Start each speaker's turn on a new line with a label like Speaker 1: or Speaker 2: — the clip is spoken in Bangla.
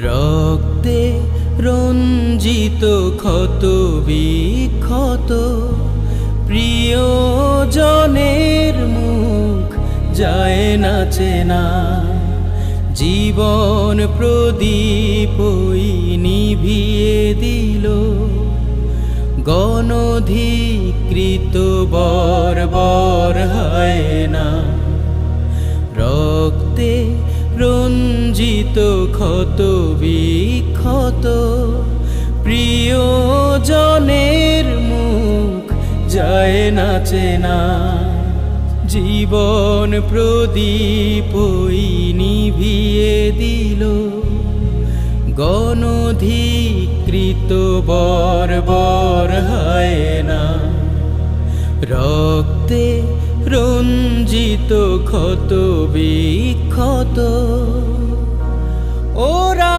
Speaker 1: রক্তে রঞ্জিত ক্ষত বিক্ষত প্রিয়জনের মুখ যায় না চেনা। জীবন প্রদীপই নিভিয়ে দিল, গণধিকৃত বর্বর হয় না। রক্তে রঞ্জিত ক্ষত বিক্ষত প্রিয়জনের মুখ যায় না চেনা। জীবন প্রদীপই নিভিয়ে দিল, গণধিকৃত বর্বর হয় না। রক্তে রঞ্জিত ক্ষত বিক্ষত ওরা